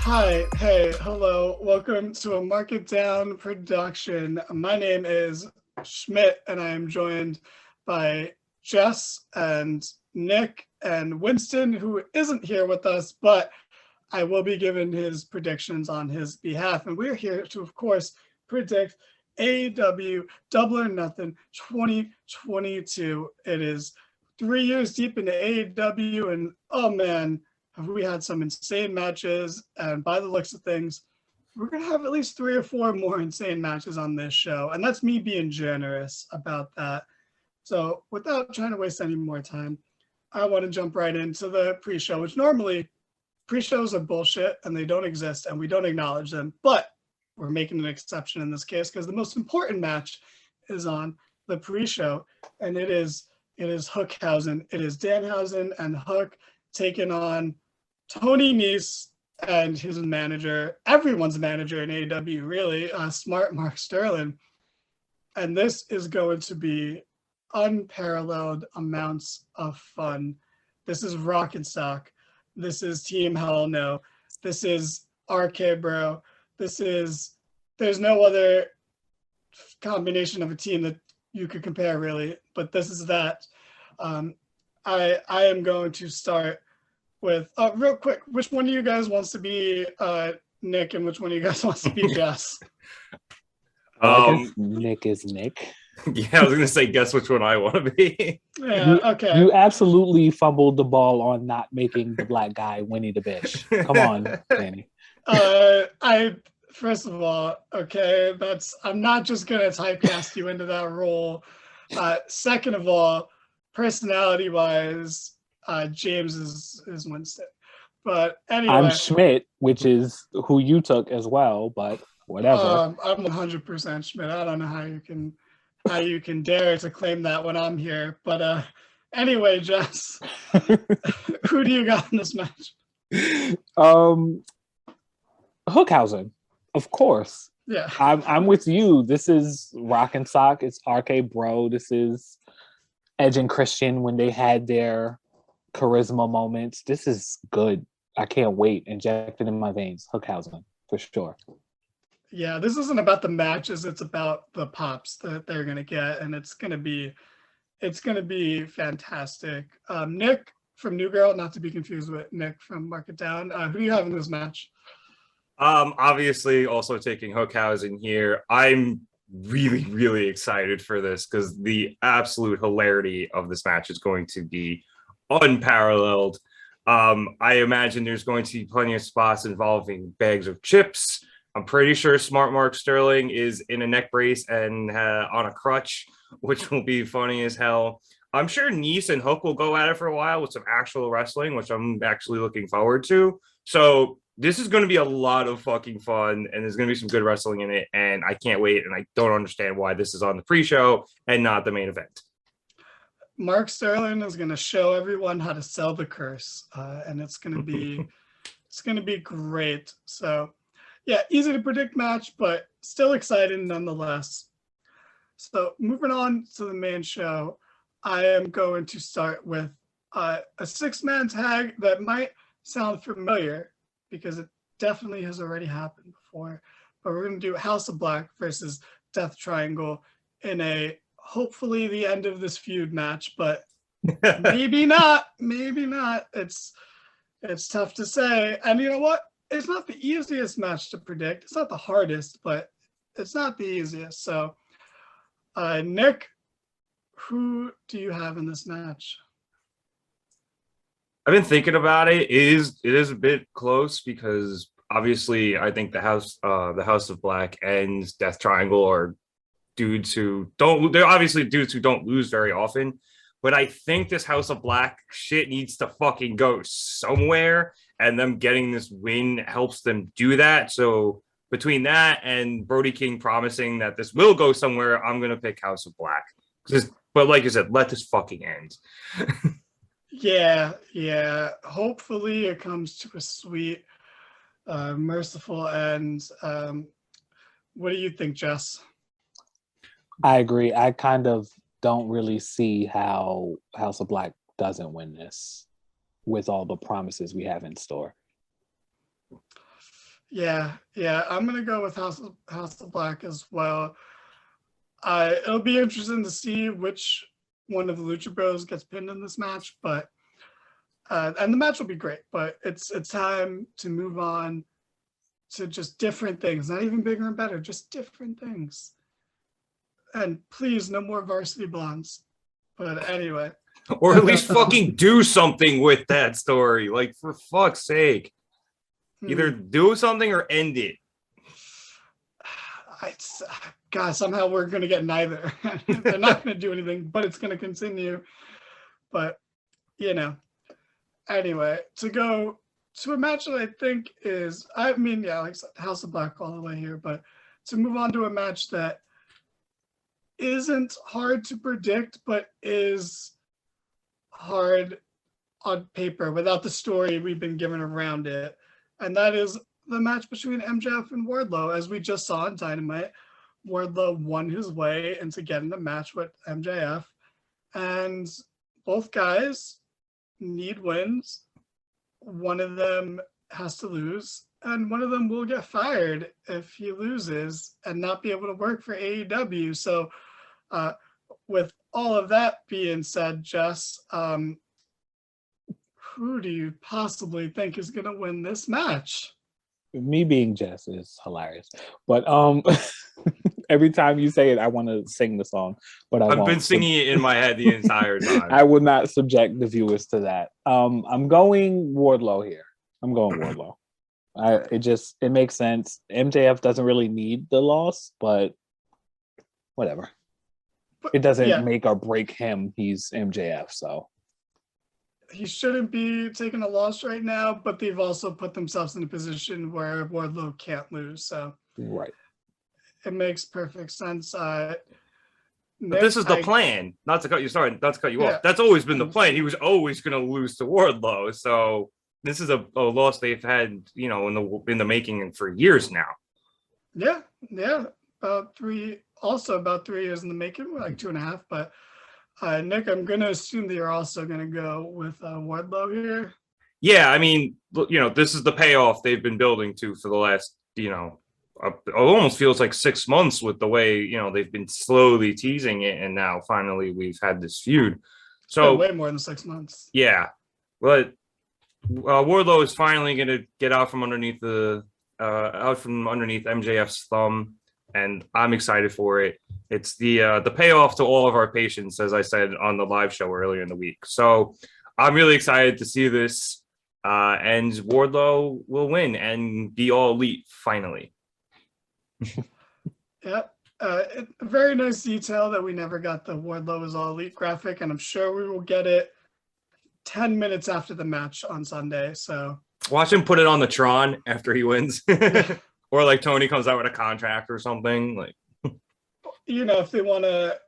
Hi, hey, hello. Welcome to a Market Down production. My name is Schmidt, and I am joined by Jess and Nick and Winston, who isn't here with us, but I will be giving his predictions on his behalf. And we're here to, of course, predict AEW Double or Nothing 2022. It is 3 years deep into AEW, and oh man, have we had some insane matches. And by the looks of things, we're going to have at least 3 or 4 more insane matches on this show. And that's me being generous about that. So without trying to waste any more time, I want to jump right into the pre-show, which normally pre-shows are bullshit and they don't exist and we don't acknowledge them. But we're making an exception in this case because the most important match is on the pre-show. And it is Hookhausen. It is Danhausen and Hook taking on Tony Nese and his manager, everyone's manager in AEW, really, smart Mark Sterling. And this is going to be unparalleled amounts of fun. This is Rock and Sock. This is Team Hell No. This is RK Bro. There's no other combination of a team that you could compare, really, but this is that. I am going to start with real quick. Which one of you guys wants to be Nick, and which one of you guys wants to be Jess? I guess Nick is Nick. Yeah, I was gonna say, guess which one I want to be. Yeah, okay. You absolutely fumbled the ball on not making the black guy Winnie the Bitch. Come on, Danny. I first of all, okay, I'm not just gonna typecast you into that role. Second of all, personality-wise, James is Winston. But anyway, I'm Schmidt, which is who you took as well, but whatever. I'm 100% Schmidt. I don't know how you can dare to claim that when I'm here. But anyway, Jess, who do you got in this match? Hookhausen, of course. Yeah, I'm with you. This is Rock and Sock. It's RK Bro. This is Edge and Christian when they had their charisma moments. This is good. I can't wait. Injected in my veins. Hookhausen, for sure. Yeah, this isn't about the matches. It's about the pops that they're gonna get, and it's gonna be fantastic. Nick from New Girl, not to be confused with Nick from Mark It Down. Who do you have in this match? Obviously, also taking Hookhausen here. I'm really, really excited for this because the absolute hilarity of this match is going to be unparalleled. I imagine there's going to be plenty of spots involving bags of chips. I'm pretty sure Smart Mark Sterling is in a neck brace and on a crutch, which will be funny as hell. I'm sure Nese and Hook will go at it for a while with some actual wrestling, which I'm actually looking forward to. So this is going to be a lot of fucking fun, and there's going to be some good wrestling in it, and I can't wait, and I don't understand why this is on the pre-show and not the main event. Mark Sterling is going to show everyone how to sell the curse, and it's going to be great. So, yeah, easy to predict match, but still exciting nonetheless. So, moving on to the main show, I am going to start with a 6-man tag that might sound familiar because it definitely has already happened before. But we're going to do House of Black versus Death Triangle in a hopefully the end of this feud match, but maybe not. It's tough to say. And you know what? It's not the easiest match to predict. It's not the hardest, but it's not the easiest. So, Nick, who do you have in this match? I've been thinking about it. It is a bit close because obviously I think the House of Black and Death Triangle are dudes who don't. They're obviously dudes who don't lose very often. But I think this House of Black shit needs to fucking go somewhere, and them getting this win helps them do that. So between that and Brody King promising that this will go somewhere, I'm gonna pick House of Black. But like you said, let this fucking end. Yeah. Hopefully it comes to a sweet, merciful end. What do you think, Jess? I agree. I kind of don't really see how House of Black doesn't win this with all the promises we have in store. Yeah, I'm gonna go with House of Black as well. It'll be interesting to see which one of the Lucha Bros gets pinned in this match, but and the match will be great. But it's time to move on to just different things, not even bigger and better, just different things. And please, no more Varsity Blondes. But anyway, or at least fucking do something with that story. Like, for fuck's sake, either do something or end it. God, somehow we're going to get neither. They're not going to do anything, but it's going to continue. But, you know, anyway, to go to a match that I think is, I mean, yeah, like House of Black all the way here, but to move on to a match that isn't hard to predict, but is hard on paper without the story we've been given around it. And that is the match between MJF and Wardlow. As we just saw in Dynamite, Wardlow won his way into getting the match with MJF. And both guys need wins. One of them has to lose, and one of them will get fired if he loses and not be able to work for AEW. So with all of that being said, Jess, who do you possibly think is going to win this match? Me being Jess is hilarious, but every time you say it, I want to sing the song, but I've been singing it in my head the entire time. I would not subject the viewers to that. I'm going Wardlow here. I'm going Wardlow. It makes sense. MJF doesn't really need the loss, but whatever. It doesn't make or break him. He's MJF, so he shouldn't be taking a loss right now, but they've also put themselves in a position where Wardlow can't lose. So right, it makes perfect sense. But this is the plan. Not to cut you off. That's always been the plan. He was always going to lose to Wardlow. So this is a loss they've had, in the making for years now. Yeah, about 3 years in the making, like 2.5. But Nick, I'm going to assume that you're also going to go with Wardlow here. Yeah, I mean, this is the payoff they've been building to for the last, it almost feels like 6 months with the way, they've been slowly teasing it. And now finally we've had this feud. So way more than 6 months. Yeah. But Wardlow is finally going to get out from underneath MJF's thumb. And I'm excited for it. It's the payoff to all of our patience, as I said on the live show earlier in the week. So I'm really excited to see this. And Wardlow will win and be all elite finally. Yep. A very nice detail that we never got the Wardlow is all elite graphic, and I'm sure we will get it 10 minutes after the match on Sunday. So watch him put it on the Tron after he wins. Or like Tony comes out with a contract or something. Like, if they want to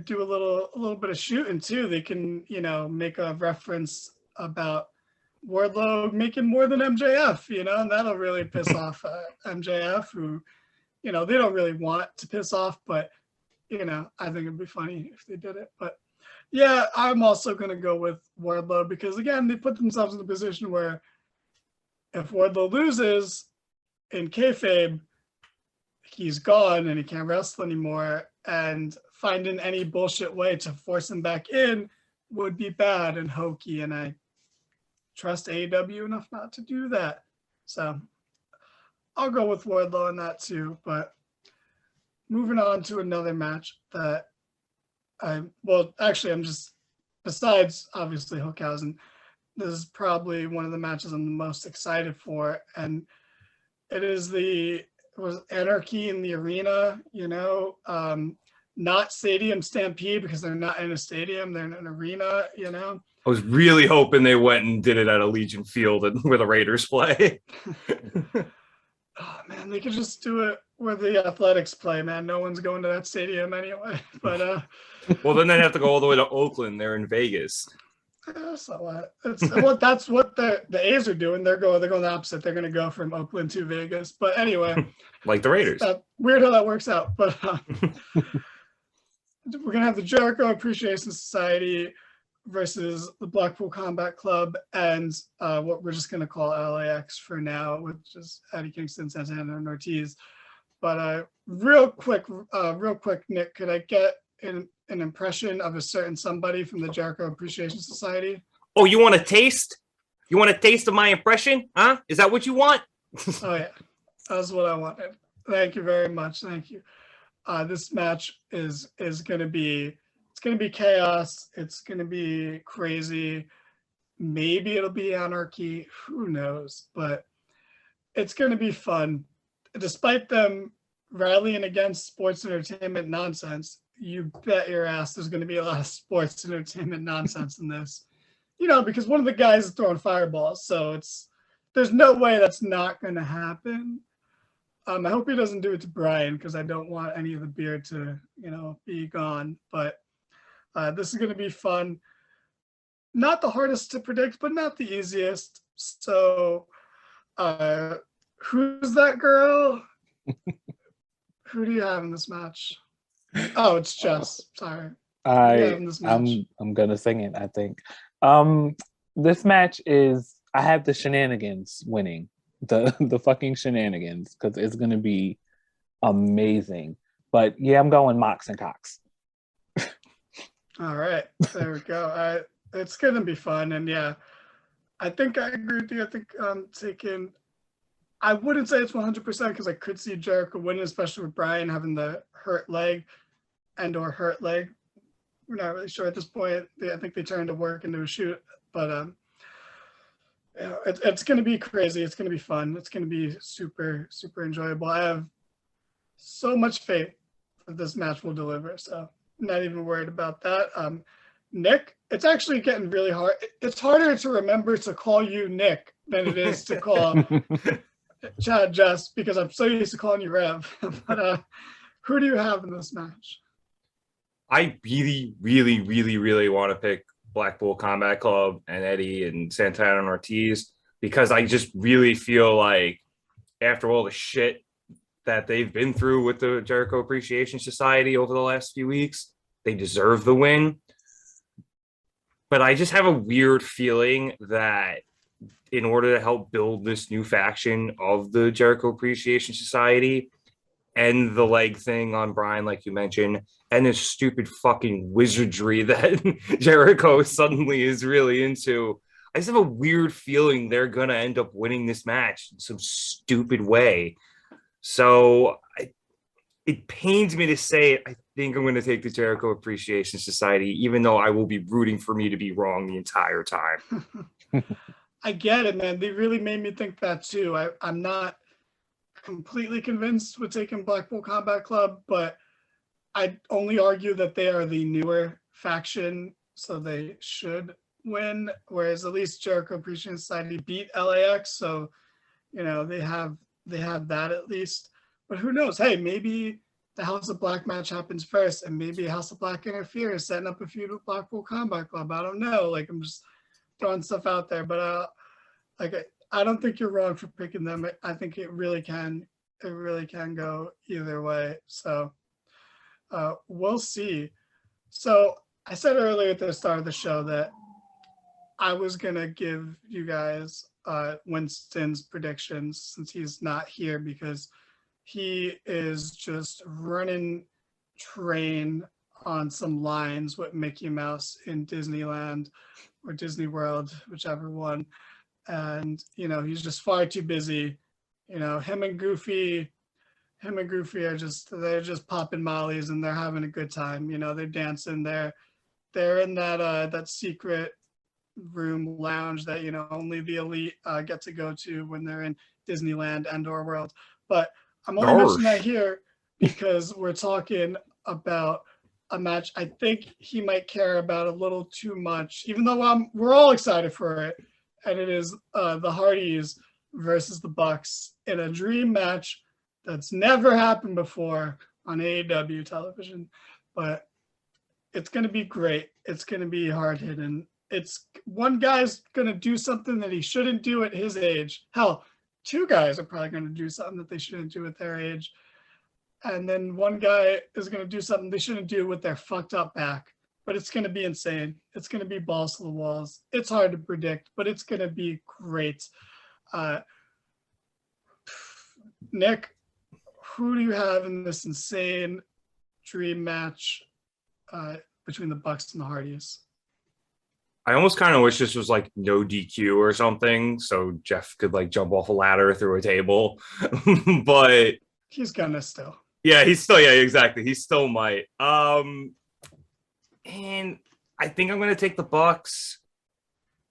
do a little bit of shooting too, they can, make a reference about Wardlow making more than MJF, and that'll really piss off MJF, who, they don't really want to piss off, but, I think it'd be funny if they did it. But yeah, I'm also going to go with Wardlow because, again, they put themselves in a position where if Wardlow loses in kayfabe, he's gone and he can't wrestle anymore, and finding any bullshit way to force him back in would be bad and hokey, and I trust AEW enough not to do that. So I'll go with Wardlow in that too. But moving on to another match that besides obviously Hookhausen, this is probably one of the matches I'm the most excited for, and it was Anarchy in the Arena, not Stadium Stampede because they're not in a stadium, they're in an arena, I was really hoping they went and did it at Allegiant Field where the Raiders play. Oh man, they could just do it where the Athletics play, man. No one's going to that stadium anyway. But well, then they'd have to go all the way to Oakland. They're in Vegas. So that's what the A's are doing. They're going the opposite. They're going to go from Oakland to Vegas. But anyway, like the Raiders. Weird how that works out. But we're going to have the Jericho Appreciation Society versus the Blackpool Combat Club and what we're just going to call LAX for now, which is Eddie Kingston, Santana, and Ortiz. But real quick, Nick, could I get an impression of a certain somebody from the Jericho Appreciation Society? Oh, you want a taste? You want a taste of my impression? Huh? Is that what you want? Oh yeah, that's what I wanted. Thank you very much. Thank you. This match is gonna be chaos. It's gonna be crazy. Maybe it'll be anarchy. Who knows? But it's gonna be fun. Despite them rallying against sports entertainment nonsense, you bet your ass there's gonna be a lot of sports entertainment nonsense in this. You know, because one of the guys is throwing fireballs, so there's no way that's not going to happen. I hope he doesn't do it to Brian because I don't want any of the beer to, be gone. But this is going to be fun. Not the hardest to predict, but not the easiest. So, who's that girl? Who do you have in this match? Oh, it's Jess. Sorry. I'm gonna sing it, I think. This match is, I have the shenanigans winning, the fucking shenanigans, because it's gonna be amazing. But yeah, I'm going Mox and Cox. All right, there we go. It's gonna be fun, and yeah, I think I agree with you. I think I'm taking. I wouldn't say it's 100% because I could see Jericho winning, especially with Brian having the hurt leg and/or hurt leg. We're not really sure at this point. I think they turned to work into a shoot, but it's going to be crazy. It's going to be fun. It's going to be super, super enjoyable. I have so much faith that this match will deliver, so I'm not even worried about that. Nick, it's actually getting really hard. It's harder to remember to call you Nick than it is to call Chad Jess because I'm so used to calling you Rev. But who do you have in this match? I really, really, really, really want to pick Blackpool Combat Club and Eddie and Santana and Ortiz because I just really feel like after all the shit that they've been through with the Jericho Appreciation Society over the last few weeks, they deserve the win. But I just have a weird feeling that in order to help build this new faction of the Jericho Appreciation Society, and the leg thing on Brian, like you mentioned, and this stupid fucking wizardry that Jericho suddenly is really into. I just have a weird feeling they're going to end up winning this match in some stupid way. So it pains me to say it. I think I'm going to take the Jericho Appreciation Society, even though I will be rooting for me to be wrong the entire time. I get it, man. They really made me think that too. I'm not completely convinced with taking Blackpool Combat Club, but I'd only argue that they are the newer faction, so they should win, whereas at least Jericho Appreciation Society beat LAX, so they have that at least. But who knows? Hey, maybe the House of Black match happens first, and maybe House of Black interferes, setting up a feud with Blackpool Combat Club. I don't know. Like, I'm just throwing stuff out there, but I don't think you're wrong for picking them. I think it really can go either way. So we'll see. So I said earlier at the start of the show that I was gonna give you guys Winston's predictions since he's not here because he is just running train on some lines with Mickey Mouse in Disneyland or Disney World, whichever one. And he's just far too busy. Him and Goofy are just popping mollies and they're having a good time. They're dancing. They're in that secret room lounge that only the elite get to go to when they're in Disneyland and/or World. But I'm only mentioning that here because we're talking about a match I think he might care about a little too much, even though we're all excited for it. And it is the Hardys versus the Bucks in a dream match that's never happened before on AEW television. But it's going to be great. It's going to be hard-hitting. It's one guy's going to do something that he shouldn't do at his age. Hell, two guys are probably going to do something that they shouldn't do at their age. And then one guy is going to do something they shouldn't do with their fucked up back. but it's going to be insane. It's going to be balls to the walls. It's hard to predict, but it's going to be great. Nick, who do you have in this insane dream match between the Bucks and the Hardys? I almost kind of wish this was like no DQ or something, so Jeff could like jump off a ladder through a table. But he's gonna still. Yeah, exactly. He still might. And I think I'm gonna take the Bucks.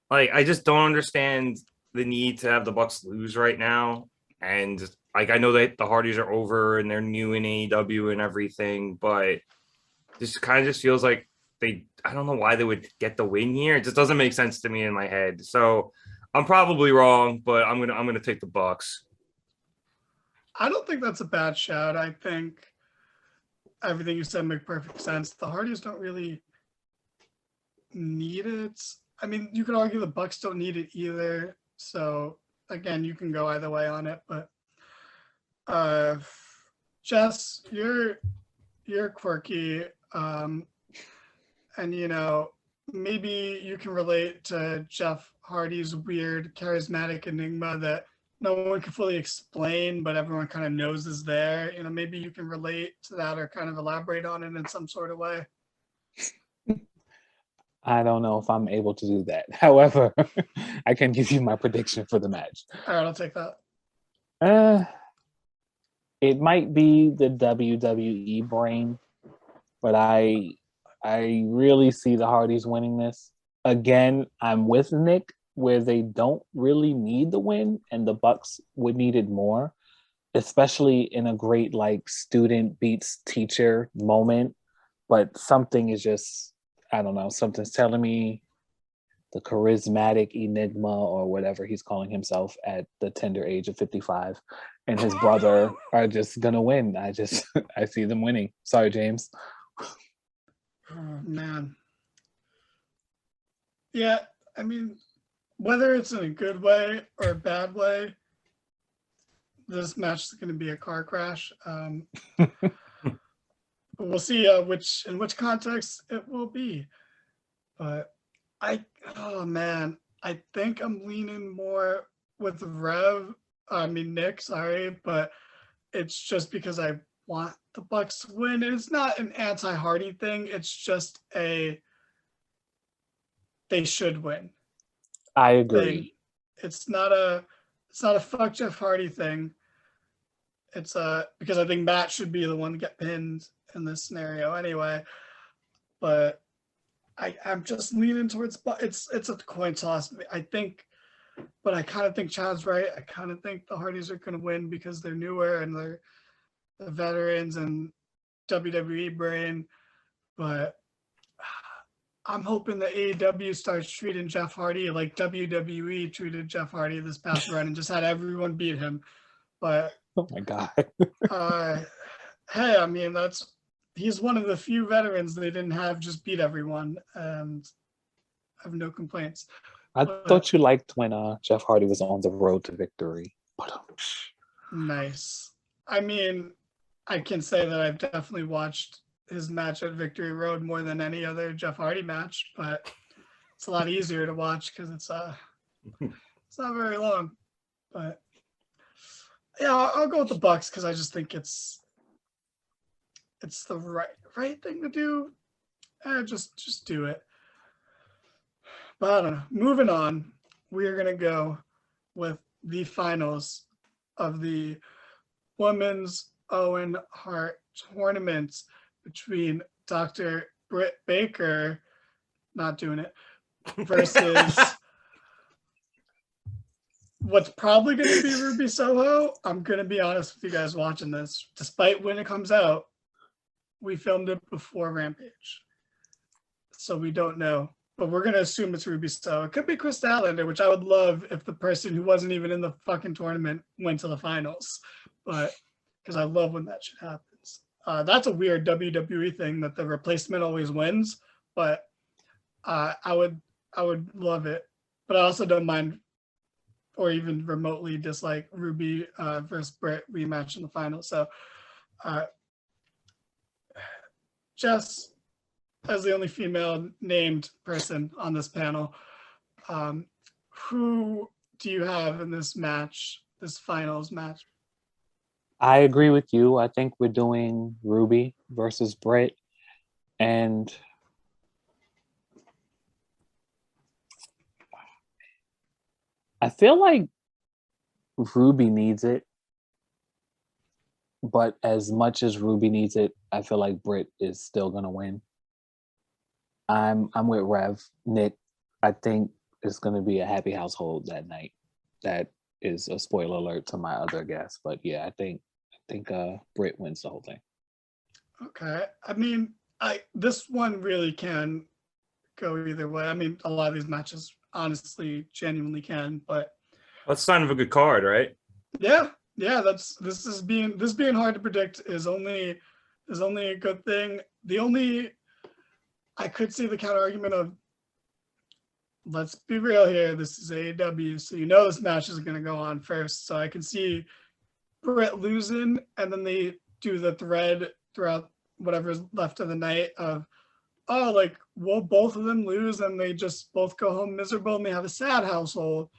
Like, I just don't understand the need to have the Bucks lose right now. And like, I know that the Hardys are over and they're new in AEW and everything, but this kind of just feels like I don't know why they would get the win here. It just doesn't make sense to me in my head. So I'm probably wrong, but I'm gonna take the Bucks. I don't think that's a bad shout. I think everything you said makes perfect sense. The Hardys don't really need it. I mean, you could argue the Bucks don't need it either. So again, you can go either way on it. But Jess, you're quirky. And, you know, maybe you can relate to Jeff Hardy's weird, charismatic enigma that no one can fully explain, but everyone kind of knows is there. You know, maybe you can relate to that or kind of elaborate on it in some sort of way. I don't know if I'm able to do that. However, I can give you my prediction for the match. All right, I'll take that. It might be the WWE brain, but I really see the Hardys winning this. Again, I'm with Nick where they don't really need the win and the Bucks would need it more, especially in a great like student beats teacher moment. But something is just, I don't know, something's telling me the charismatic enigma or whatever he's calling himself at the tender age of 55 and his brother are just gonna win. I see them winning. Sorry, James. Oh, man. Yeah, I mean, whether it's in a good way or a bad way, this match is going to be a car crash. We'll see in which context it will be. But oh man, I think I'm leaning more with Nick, sorry, but it's just because I want the Bucks to win. It's not an anti-Hardy thing. It's just they should win. I agree. Thing. It's not a fuck Jeff Hardy thing. It's because I think Matt should be the one to get pinned in this scenario anyway. But I'm just leaning towards it's a coin toss. I think, but I kind of think Chad's right. I kind of think the Hardys are going to win because they're newer and they're the veterans and WWE brain, but I'm hoping the AEW starts treating Jeff Hardy like WWE treated Jeff Hardy this past run and just had everyone beat him. But oh my god. Hey, I mean he's one of the few veterans they didn't have just beat everyone, and I have no complaints. I thought you liked when Jeff Hardy was on the road to victory. Nice. I mean, I can say that I've definitely watched his match at Victory Road more than any other Jeff Hardy match, but it's a lot easier to watch because it's not very long. But yeah, I'll go with the Bucks because I just think it's the right thing to do. Just do it. But I don't know. Moving on, we are gonna go with the finals of the Women's Owen Hart tournament between Dr. Britt Baker, not doing it, versus what's probably going to be Ruby Soho. I'm going to be honest with you guys watching this. Despite when it comes out, we filmed it before Rampage. So we don't know. But we're going to assume it's Ruby Soho. It could be Chris Statlander, which I would love if the person who wasn't even in the fucking tournament went to the finals. But because I love when that shit happens. That's a weird WWE thing that the replacement always wins, but I would love it. But I also don't mind or even remotely dislike Ruby versus Britt rematch in the final. So, Jess, as the only female named person on this panel, who do you have in this match, this finals match? I agree with you. I think we're doing Ruby versus Britt. And I feel like Ruby needs it. But as much as Ruby needs it, I feel like Britt is still gonna win. I'm with Rev. Nick, I think it's gonna be a happy household that night. That is a spoiler alert to my other guess. But yeah, I think Britt wins the whole thing. Okay. I mean, this one really can go either way. I mean, a lot of these matches honestly genuinely can, but That's sign of a good card, right? yeah, this being hard to predict is only a good thing. The only I could see the counter argument of, let's be real here, this is AEW, so you know this match is going to go on first. So I can see Britt losing, and then they do the thread throughout whatever's left of the night of, oh, like, will both of them lose and they just both go home miserable and they have a sad household.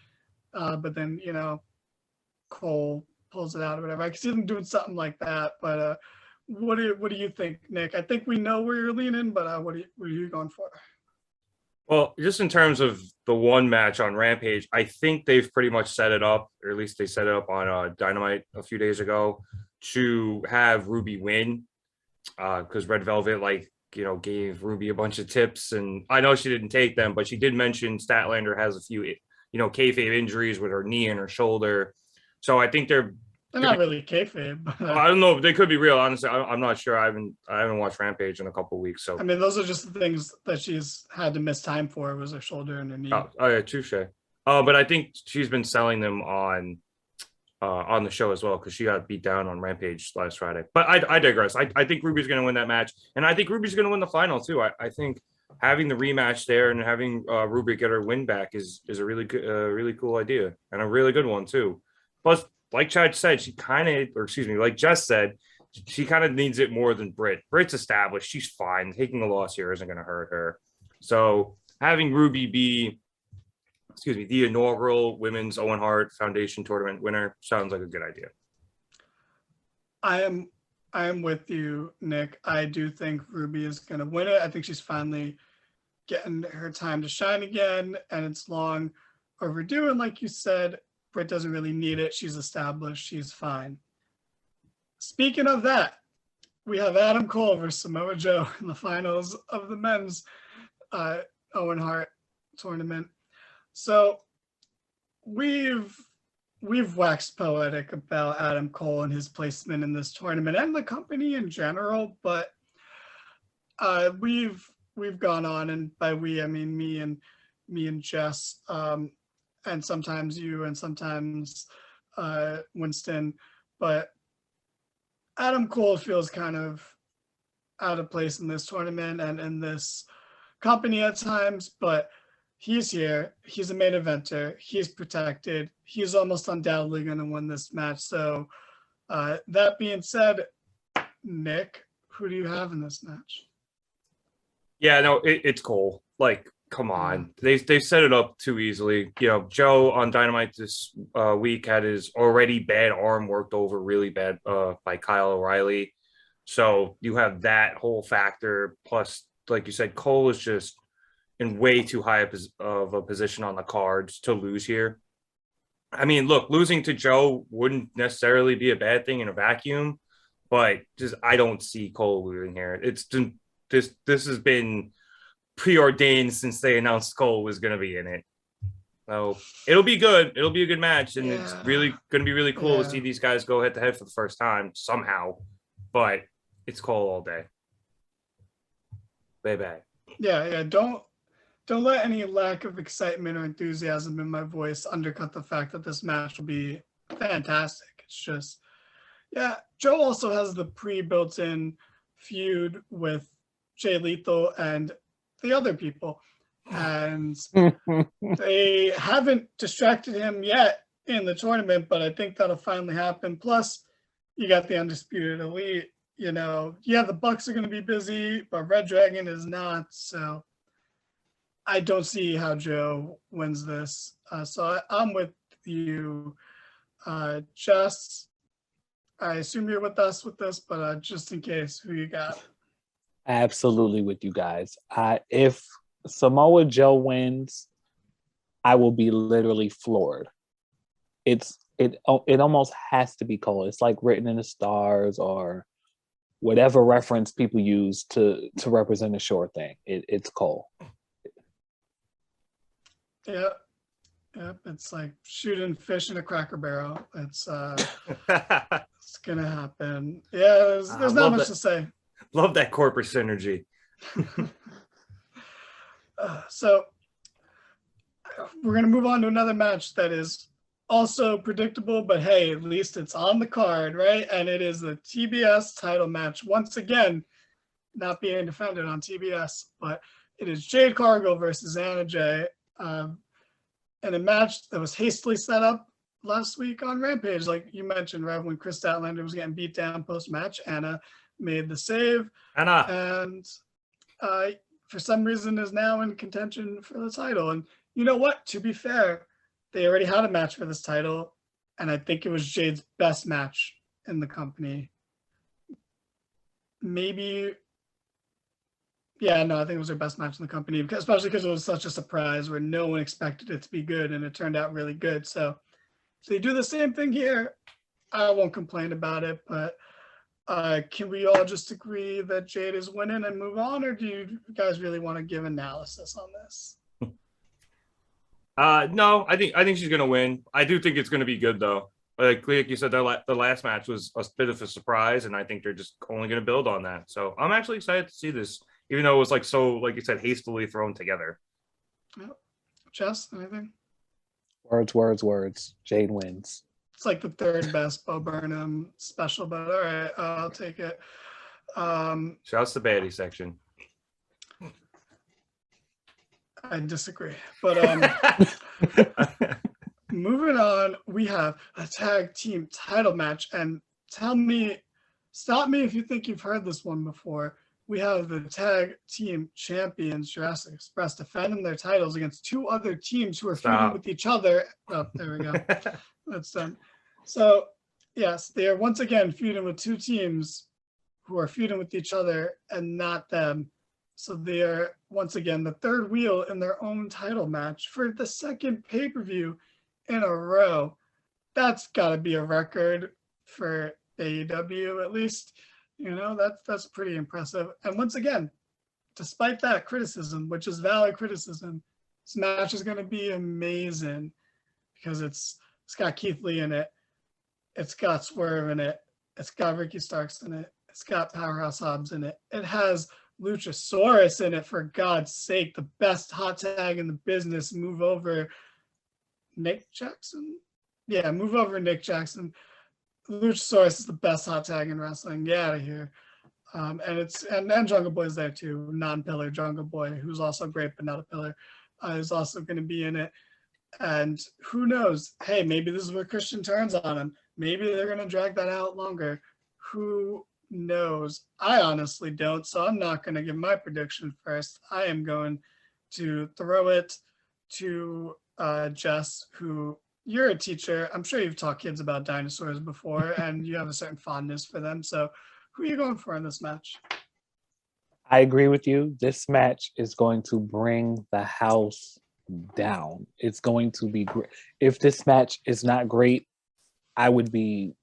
But then, you know, Cole pulls it out or whatever. I can see them doing something like that. But what do you think, Nick? I think we know where you're leaning, but what are you going for? Well, just in terms of the one match on Rampage, I think they've pretty much set it up, or at least they set it up on Dynamite a few days ago, to have Ruby win, because Red Velvet, like, you know, gave Ruby a bunch of tips, and I know she didn't take them, but she did mention Statlander has a few, you know, kayfabe injuries with her knee and her shoulder. So I think they're not really kayfabe. I don't know. They could be real. Honestly, I'm not sure. I haven't watched Rampage in a couple of weeks. So I mean, those are just the things that she's had to miss time for. Was her shoulder and her knee. Oh yeah, touche. But I think she's been selling them on the show as well, because she got beat down on Rampage last Friday. But I digress. I think Ruby's going to win that match, and I think Ruby's going to win the final too. I think having the rematch there and having Ruby get her win back is a really good, really cool idea, and a really good one too. Plus, like Chad said, like Jess said, she kind of needs it more than Britt. Britt's established. She's fine. Taking a loss here isn't going to hurt her. So having Ruby be, the inaugural Women's Owen Hart Foundation tournament winner sounds like a good idea. I am with you, Nick. I do think Ruby is going to win it. I think she's finally getting her time to shine again, and it's long overdue. And like you said, Britt doesn't really need it. She's established. She's fine. Speaking of that, we have Adam Cole versus Samoa Joe in the finals of the men's Owen Hart tournament. So we've waxed poetic about Adam Cole and his placement in this tournament and the company in general, but we've gone on, and by we I mean me and Jess, and sometimes you, and sometimes Winston, but Adam Cole feels kind of out of place in this tournament and in this company at times, but he's here. He's a main eventer. He's protected. He's almost undoubtedly going to win this match. So that being said, Nick, who do you have in this match? Yeah, no, it's Cole. Like, come on. They've set it up too easily. You know, Joe on Dynamite this week had his already bad arm worked over really bad by Kyle O'Reilly. So you have that whole factor. Plus, like you said, Cole is just in way too high of a position on the cards to lose here. I mean, look, losing to Joe wouldn't necessarily be a bad thing in a vacuum, but just I don't see Cole losing here. It's this has been preordained since they announced Cole was going to be in it. So it'll be good. It'll be a good match, and it's really going to be really cool to see these guys go head to head for the first time somehow. But it's Cole all day. Baby. Yeah. Don't let any lack of excitement or enthusiasm in my voice undercut the fact that this match will be fantastic. It's just, Joe also has the pre-built-in feud with Jay Lethal and the other people, and they haven't distracted him yet in the tournament, but I think that'll finally happen. Plus, you got the Undisputed Elite the Bucks are going to be busy, but Red Dragon is not. So I don't see how Joe wins this. I'm with you, Jess. I assume you're with us with this, but just in case, who you got? Absolutely with you guys. If Samoa Joe wins, I will be literally floored. It almost has to be Cole. It's like written in the stars or whatever reference people use to represent a sure thing. It's Cole. Yeah. Yep, it's like shooting fish in a Cracker Barrel. It's gonna happen. Yeah, there's not much to say. Love that corporate synergy. So we're gonna move on to another match that is also predictable, but hey, at least it's on the card, right? And it is the TBS title match once again, not being defended on TBS, but it is Jade Cargill versus Anna Jay. In a match that was hastily set up last week on Rampage, like you mentioned, right, when Chris Statlander was getting beat down post-match, Anna made the save, and for some reason is now in contention for the title. And you know what? To be fair, they already had a match for this title, and I think it was Jade's best match in the company. Maybe... Yeah, no, I think it was her best match in the company, especially because it was such a surprise where no one expected it to be good, and it turned out really good. So if they do the same thing here, I won't complain about it. But can we all just agree that Jade is winning and move on, or do you guys really want to give analysis on this? No, I think she's gonna win. I do think it's gonna be good though. Like you said, the last match was a bit of a surprise, and I think they're just only gonna build on that. So I'm actually excited to see this. Even though it was like you said, hastily thrown together. Yep. Jess, anything? Words. Jade wins. It's like the third best Bo Burnham special, but all right, I'll take it. Shouts to baddie section. I disagree, but moving on, we have a tag team title match, and stop me if you think you've heard this one before. We have the tag team champions, Jurassic Express, defending their titles against two other teams who are feuding with each other. Oh, there we go. That's done. So, yes, they are once again feuding with two teams who are feuding with each other and not them. So they are, once again, the third wheel in their own title match for the second pay-per-view in a row. That's got to be a record for AEW, at least. That's pretty impressive. And once again, despite that criticism, which is valid criticism, this match is going to be amazing because it's got Keith Lee in it. It's got Swerve in it. It's got Ricky Starks in it. It's got Powerhouse Hobbs in it. It has Luchasaurus in it, for God's sake. The best hot tag in the business. Move over Nick Jackson. Yeah, move over Nick Jackson. Luchasaurus is the best hot tag in wrestling. Get out of here. And Jungle Boy's there too. Non-pillar Jungle Boy, who's also great but not a pillar, is also going to be in it. And who knows? Hey, maybe this is where Christian turns on him. Maybe they're going to drag that out longer. Who knows? I honestly don't, so I'm not going to give my prediction first. I am going to throw it to Jess, who... You're a teacher. I'm sure you've taught kids about dinosaurs before, and you have a certain fondness for them. So who are you going for in this match? I agree with you. This match is going to bring the house down. It's going to be great. If this match is not great, I would be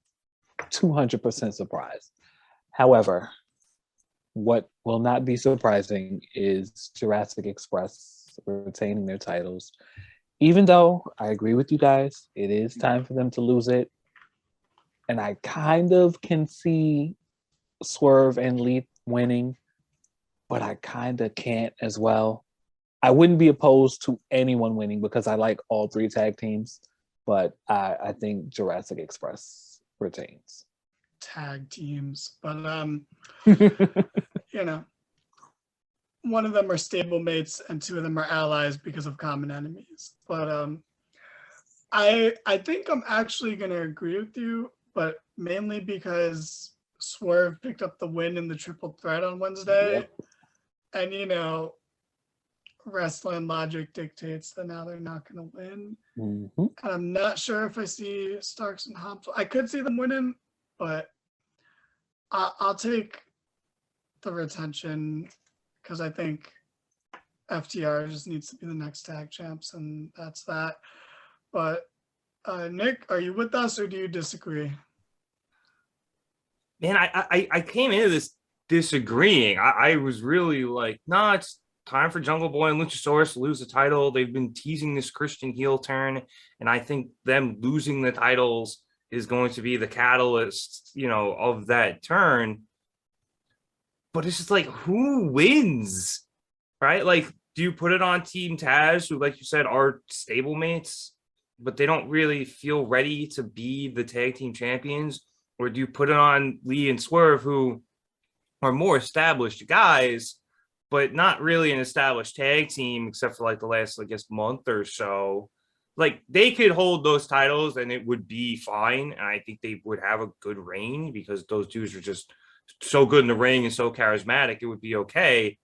200% surprised. However, what will not be surprising is Jurassic Express retaining their titles. Even though I agree with you guys, it is time for them to lose it. And I kind of can see Swerve and Lee winning, but I kind of can't as well. I wouldn't be opposed to anyone winning because I like all three tag teams, but I think Jurassic Express retains. Tag teams, but one of them are stablemates and two of them are allies because of common enemies. But I think I'm actually going to agree with you, but mainly because Swerve picked up the win in the triple threat on Wednesday. Yep. And, you know, wrestling logic dictates that now they're not going to win. Mm-hmm. And I'm not sure if I see Starks and Hobbs. I could see them winning, but I'll take the retention because I think FTR just needs to be the next tag champs, and that's that. But Nick, are you with us or do you disagree? Man, I came into this disagreeing. I was really like, nah, it's time for Jungle Boy and Luchasaurus to lose the title. They've been teasing this Christian heel turn, and I think them losing the titles is going to be the catalyst, you know, of that turn. But it's just like, who wins, right? Like, do you put it on Team Taz, who, like you said, are stablemates, but they don't really feel ready to be the tag team champions? Or do you put it on Lee and Swerve, who are more established guys, but not really an established tag team, except for like the last, I guess, month or so? Like, they could hold those titles and it would be fine. And I think they would have a good reign because those dudes are just so good in the ring and so charismatic. It would be okay.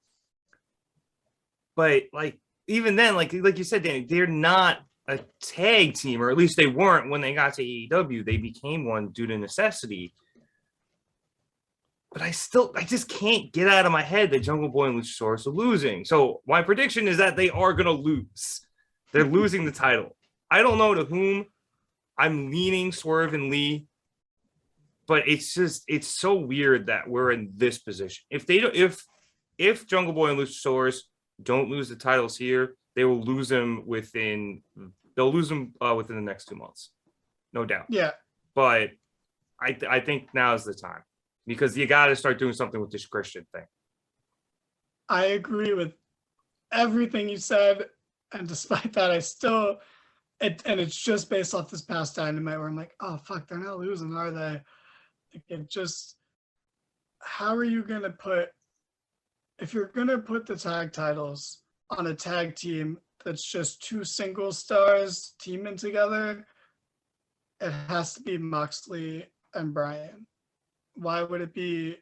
But like, even then, like you said, Danny, they're not a tag team, or at least they weren't when they got to AEW. They became one due to necessity. But I just can't get out of my head that Jungle Boy and Luchasaurus are losing. So my prediction is that they are going to lose. They're losing the title. I don't know to whom. I'm leaning Swerve and Lee, but it's so weird that we're in this position. If Jungle Boy and Luchasaurus don't lose the titles here, they will lose them within the next 2 months, no doubt. Yeah, but I think now is the time because you got to start doing something with this Christian thing. I agree with everything you said, and despite that, and it's just based off this past Dynamite where I'm like, oh fuck, they're not losing, are they? It just, how are you gonna if you're gonna put the tag titles on a tag team that's just two single stars teaming together, it has to be Moxley and Bryan. Why would it be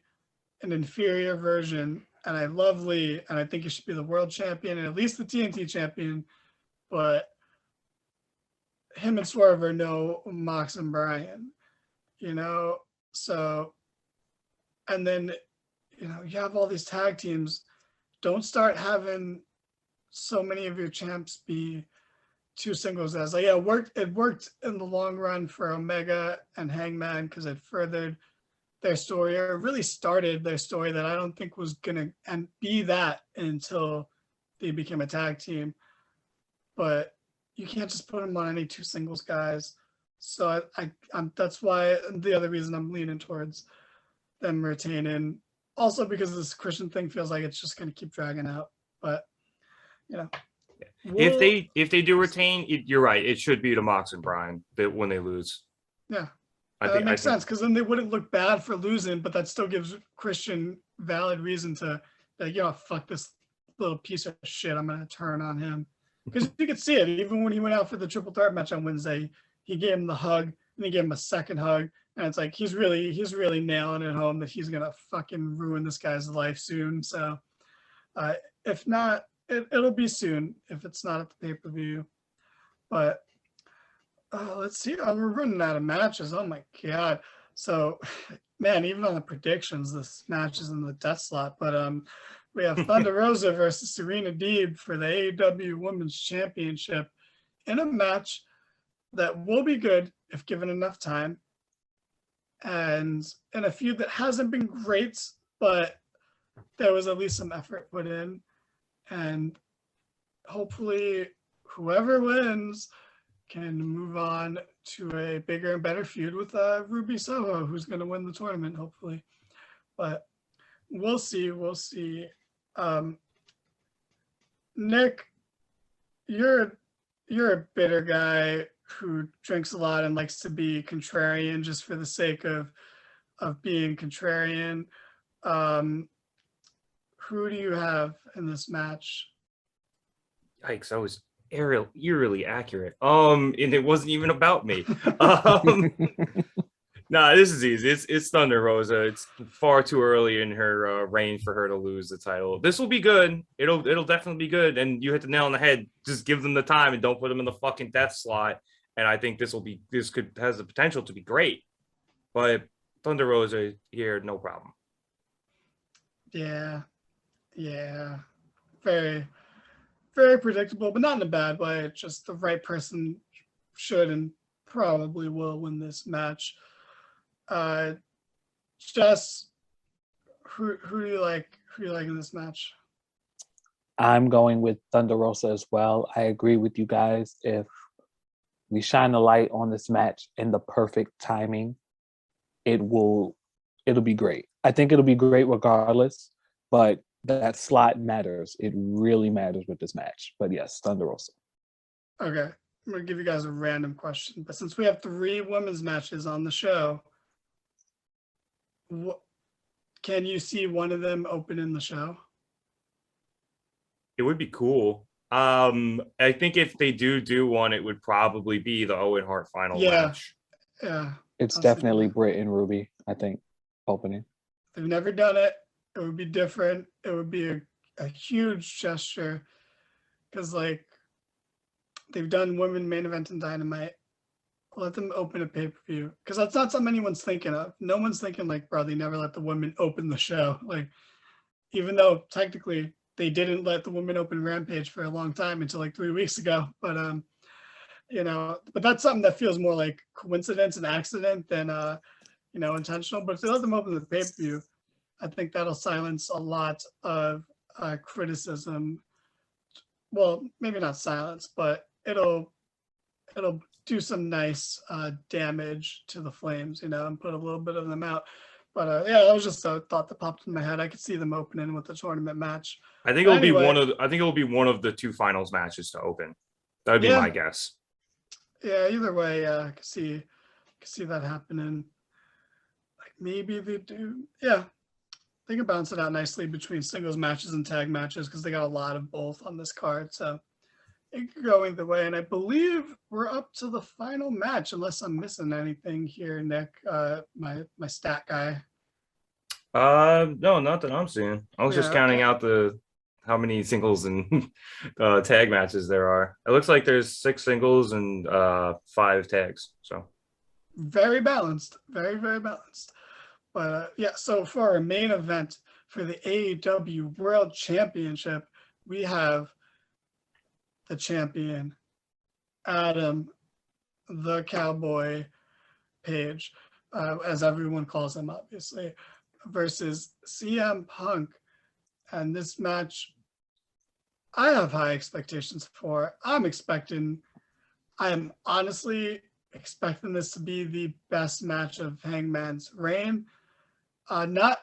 an inferior version? And I love Lee, and I think he should be the world champion and at least the TNT champion, but him and Swerve are no Mox and Bryan, you know? So, and then, you know, you have all these tag teams. Don't start having so many of your champs be two singles as like, yeah, it worked in the long run for Omega and Hangman because it furthered their story, or really started their story that I don't think was gonna and be that until they became a tag team. But you can't just put them on any two singles guys. So I'm that's why the other reason I'm leaning towards them retaining. Also because this Christian thing feels like it's just gonna keep dragging out. But you know, if they do retain, you're right. It should be to Mox and Bryan that when they lose. Yeah, that makes sense because then they wouldn't look bad for losing, but that still gives Christian valid reason to like, you know, fuck this little piece of shit. I'm gonna turn on him because you could see it even when he went out for the triple threat match on Wednesday. He gave him the hug and he gave him a second hug, and it's like he's really nailing it home that he's gonna fucking ruin this guy's life soon. So if not. It'll be soon if it's not at the pay-per-view. But let's see. We're running out of matches. Oh my god. So, man, even on the predictions, this match is in the death slot. But we have Thunder Rosa versus Serena Deeb for the AEW Women's Championship in a match that will be good if given enough time. And in a feud that hasn't been great, but there was at least some effort put in. And hopefully whoever wins can move on to a bigger and better feud with Ruby Soho, who's going to win the tournament, hopefully. But we'll see. Nick, you're a bitter guy who drinks a lot and likes to be contrarian just for the sake of being contrarian. Who do you have in this match? Yikes, I was eerily accurate. And it wasn't even about me. Nah, this is easy. It's Thunder Rosa. It's far too early in her reign for her to lose the title. This will be good. It'll definitely be good. And you hit the nail on the head. Just give them the time and don't put them in the fucking death slot. And I think this has the potential to be great. But Thunder Rosa here, no problem. Yeah. Very, very predictable, but not in a bad way. It's just the right person should and probably will win this match. Jess, who do you like? Who do you like in this match? I'm going with Thunder Rosa as well. I agree with you guys. If we shine a light on this match in the perfect timing, it'll be great. I think it'll be great regardless, but that slot matters. It really matters with this match. But yes, Thunder Rosa. Okay. I'm going to give you guys a random question. But since we have 3 women's matches on the show, can you see one of them open in the show? It would be cool. I think if they do one, it would probably be the Owen Hart final match. Yeah. It's definitely Britt and Ruby, I think, opening. They've never done it. It would be different. It would be a huge gesture because, like, they've done women main event and Dynamite. Let them open a pay-per-view because that's not something anyone's thinking of. No one's thinking like, bro, they never let the women open the show. Like, even though technically they didn't let the women open Rampage for a long time until like 3 weeks ago. But but that's something that feels more like coincidence and accident than intentional. But if they let them open the pay-per-view, I think that'll silence a lot of criticism. Well, maybe not silence, but it'll do some nice damage to the Flames, and put a little bit of them out. But that was just a thought that popped in my head. I could see them opening with the tournament match. I think it'll be one of the 2 finals matches to open. That would be my guess. Yeah, either way, I could see that happening. Like maybe they do. Yeah, they can bounce it out nicely between singles matches and tag matches because they got a lot of both on this card. So it could go either way. And I believe we're up to the final match, unless I'm missing anything here, Nick, my stat guy. No, not that I'm seeing. I was just counting out how many singles and tag matches there are. It looks like there's 6 singles and 5 tags. So very balanced, very, very balanced. But so for our main event for the AEW World Championship, we have the champion, Adam, the Cowboy Page, as everyone calls him, obviously, versus CM Punk. And this match, I have high expectations for. I am honestly expecting this to be the best match of Hangman's reign. Not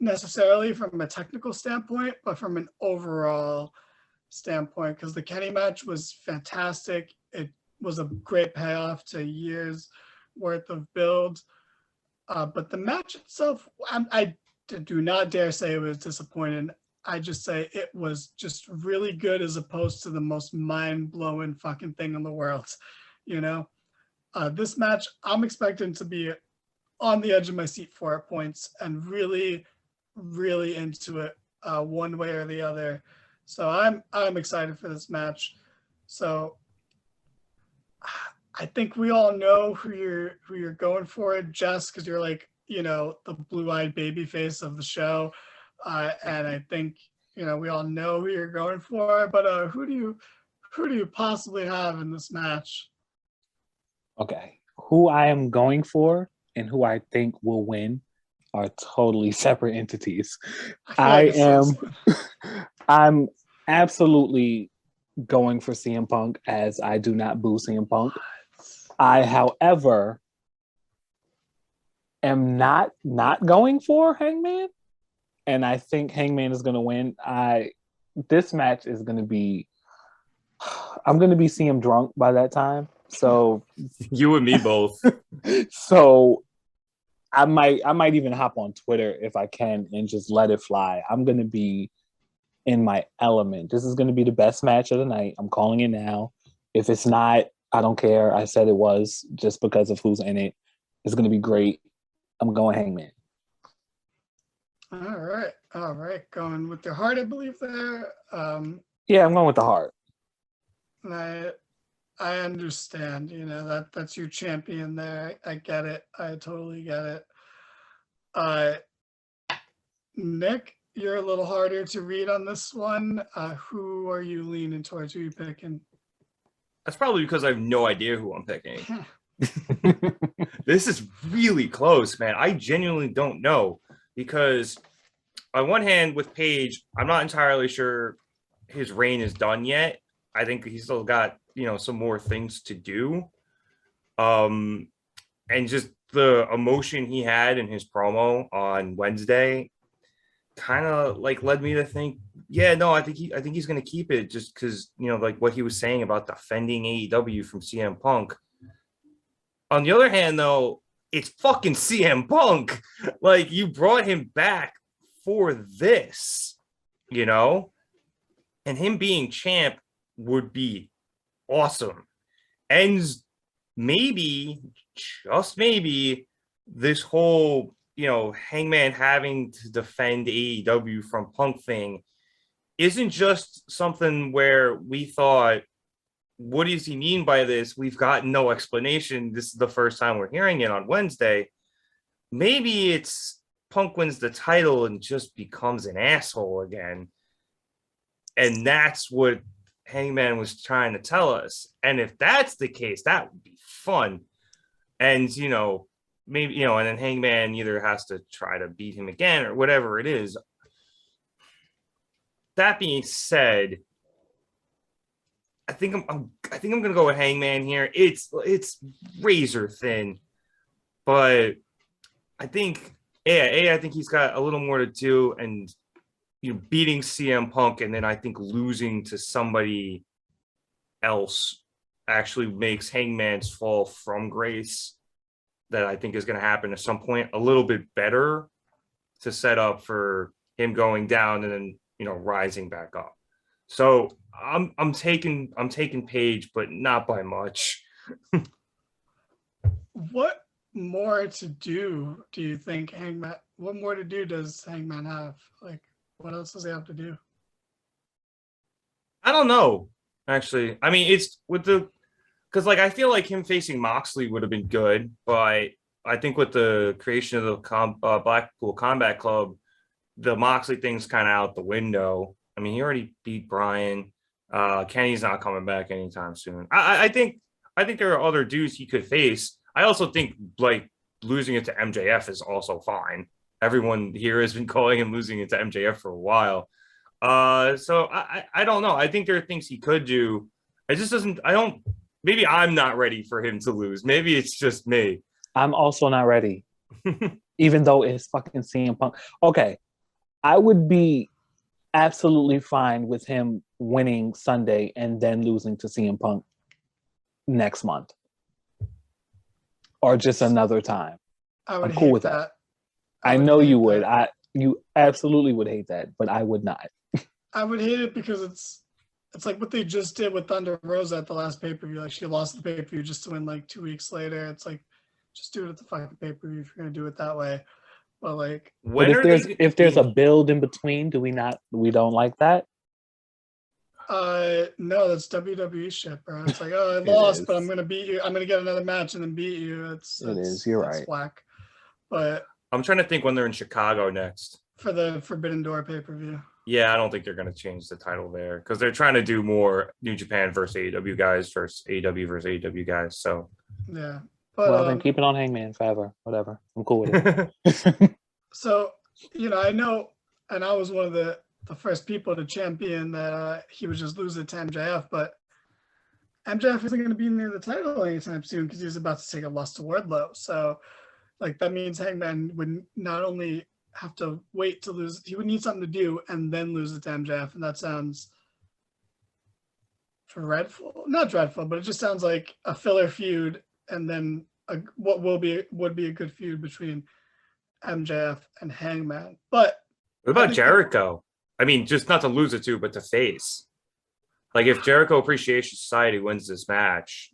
necessarily from a technical standpoint, but from an overall standpoint, because the Kenny match was fantastic. It was a great payoff to years worth of build. But the match itself, I do not dare say it was disappointing. I just say it was just really good as opposed to the most mind-blowing fucking thing in the world. This match, I'm expecting to be on the edge of my seat for it points and really, really into it one way or the other. So I'm excited for this match. So I think we all know who you're going for, Jess, because you're like, the blue-eyed baby face of the show. And I think, we all know who you're going for, but who do you possibly have in this match? Okay. Who I am going for and who I think will win are totally separate entities. I'm absolutely going for CM Punk, as I do not boo CM Punk. I, however, am not going for Hangman, and I think Hangman is going to win. This match is going to be, I'm going to be CM drunk by that time. So you and me both. So I might even hop on Twitter if I can and just let it fly. I'm going to be in my element. This is going to be the best match of the night. I'm calling it now. If it's not, I don't care. I said it was just because of who's in it. It's going to be great. I'm going Hangman. All right. Going with your heart, I believe there. Yeah, I'm going with the heart. And I understand. You know that's your champion there. I get it. I totally get it. Nick, you're a little harder to read on this one. Who are you leaning towards? Who are you picking? That's probably because I have no idea who I'm picking. This is really close, man. I genuinely don't know because on one hand, with Page, I'm not entirely sure his reign is done yet. I think he's still got, some more things to do. And just the emotion he had in his promo on Wednesday kind of led me to think, yeah, no, I think he's going to keep it just because, what he was saying about defending AEW from CM Punk. On the other hand, though, it's fucking CM Punk. You brought him back for this, and him being champ would be awesome. And maybe, just maybe, this whole, Hangman having to defend AEW from Punk thing isn't just something where we thought, what does he mean by this? We've got no explanation. This is the first time we're hearing it on Wednesday. Maybe it's Punk wins the title and just becomes an asshole again. And that's what Hangman was trying to tell us. And if that's the case, that would be fun. And, maybe, and then Hangman either has to try to beat him again or whatever it is. That being said, I think I'm gonna go with Hangman here. It's razor thin, but I think I think he's got a little more to do, and beating CM Punk and then I think losing to somebody else actually makes Hangman's fall from grace that I think is going to happen at some point a little bit better to set up for him going down and then rising back up. So I'm taking Page, but not by much. What more to do you think Hangman? What more to do does Hangman have? What else does he have to do? I don't know. Actually, I mean, it's with because I feel like him facing Moxley would have been good, but I think with the creation of the Blackpool Combat Club, the Moxley thing's kind of out the window. I mean, he already beat Bryan. Kenny's not coming back anytime soon. I think there are other dudes he could face. I also think losing it to MJF is also fine. Everyone here has been calling him losing it to MJF for a while. So I don't know. I think there are things he could do. It just doesn't. Maybe I'm not ready for him to lose. Maybe it's just me. I'm also not ready, even though it's fucking CM Punk. Okay, I would be absolutely fine with him winning Sunday and then losing to CM Punk next month or just another time. I'm cool with that. I know you would. You absolutely would hate that, but I would not. I would hate it because it's like what they just did with Thunder Rosa at the last pay-per-view. She lost the pay-per-view just to win 2 weeks later. It's just do it at the fucking pay-per-view if you're gonna do it that way. But but if there's a build in between, we don't like that? No, that's WWE shit, bro. It's I lost, but I'm gonna beat you. I'm gonna get another match and then beat you. You're right. Whack. But I'm trying to think when they're in Chicago next for the Forbidden Door pay-per-view. Yeah, I don't think they're going to change the title there because they're trying to do more New Japan versus AEW guys versus AEW versus AEW guys. So yeah, but then keep it on Hangman forever. Whatever, I'm cool with it. So I know, and I was one of the first people to champion that he would just lose it to MJF, but MJF isn't going to be near the title anytime soon because he's about to take a loss to Wardlow. So that means Hangman would not only have to wait to lose, he would need something to do and then lose it to MJF, and that sounds dreadful. Not dreadful, but it just sounds like a filler feud, and then what would be a good feud between MJF and Hangman. But what about Jericho? I mean, just not to lose it to, but to face. If Jericho Appreciation Society wins this match,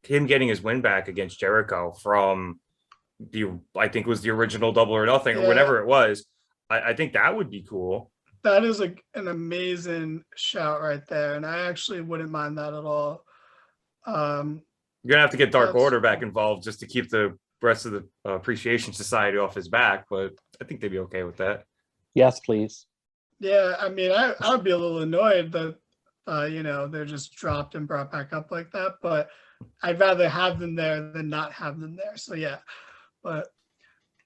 him getting his win back against Jericho from I think it was the original Double or Nothing or whatever it was. I think that would be cool. That is an amazing shout right there, and I actually wouldn't mind that at all. You're gonna have to get Dark Order back involved just to keep the rest of the Appreciation Society off his back, but I think they'd be okay with that. Yes, please. Yeah, I mean, I would be a little annoyed that they're just dropped and brought back up like that, but I'd rather have them there than not have them there. So yeah, but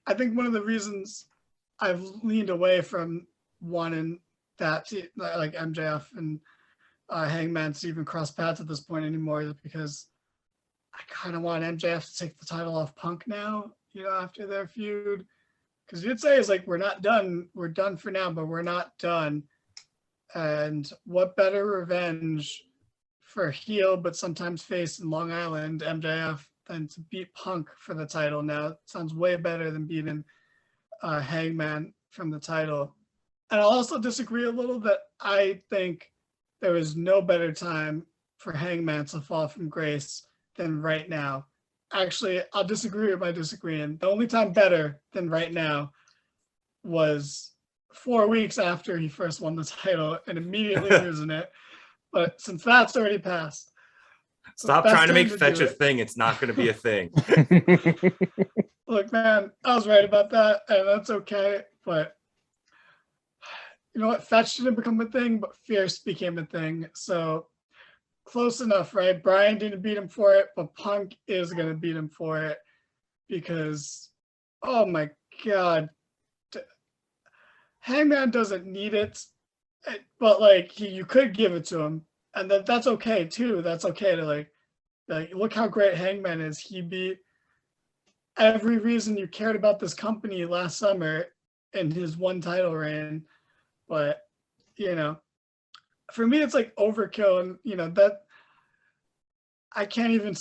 I think one of the reasons I've leaned away from wanting that to, like MJF and Hangman to even cross paths at this point anymore is because I kind of want MJF to take the title off Punk now, after their feud. Because you'd say is like, we're not done. We're done for now, but we're not done. And what better revenge for heel, but sometimes face in Long Island, MJF, than to beat Punk for the title now. It sounds way better than beating Hangman from the title. And I'll also disagree a little that I think there is no better time for Hangman to fall from grace than right now. Actually, I'll disagree with my disagreeing. The only time better than right now was 4 weeks after he first won the title and immediately losing it. But since that's already passed. Stop trying to make fetch a thing. It's not going to be a thing. Look, man, I was right about that, and that's okay. But you know what? Fetch didn't become a thing, but Fierce became a thing. So close enough, right? Brian didn't beat him for it, but Punk is going to beat him for it because, oh my God, Hangman doesn't need it, but like you could give it to him, and that's okay too. That's okay to like look how great Hangman is. He beat every reason you cared about this company last summer in his one title reign. But for me, it's like overkill, and that I can't even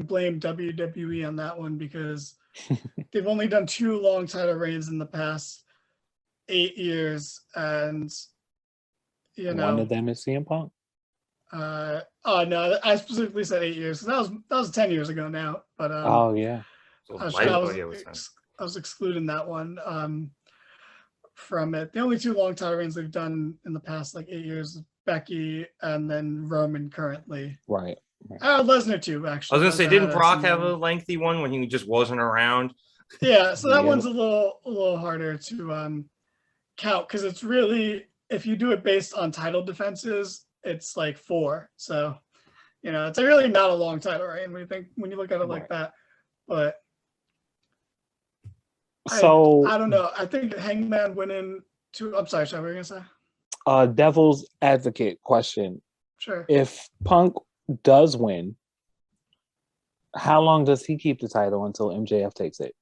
blame WWE on that one because they've only done 2 long title reigns in the past 8 years, and one of them is CM Punk. Oh no, I specifically said 8 years because that was 10 years ago now. But oh yeah, I was excluding that one from it. The only 2 long title reigns they've done in the past like 8 years is Becky and then Roman currently. Right. Lesnar too, actually. I was gonna say, didn't Brock have a lengthy one when he just wasn't around? Yeah, so that one's a little harder to count because it's really, if you do it based on title defenses, it's like 4. So it's really not a long title reign when you look at it like that. But so I don't know. I think Hangman winning to. I'm sorry, what were you gonna say? Devil's advocate question. Sure. If Punk does win, how long does he keep the title until MJF takes it?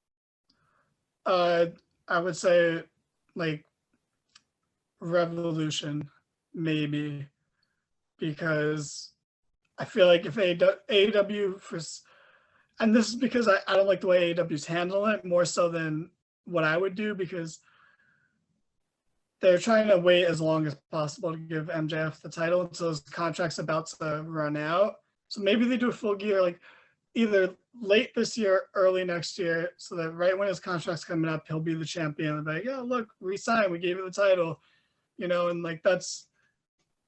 I would say like Revolution, maybe, because I feel like if AEW and this is because I don't like the way AEW's handling it more so than what I would do, because they're trying to wait as long as possible to give MJF the title until his contract's about to run out. So maybe they do a full gear, like either late this year, early next year, so that right when his contract's coming up, he'll be the champion. And like, yeah, look, resign, we gave you the title, and like that's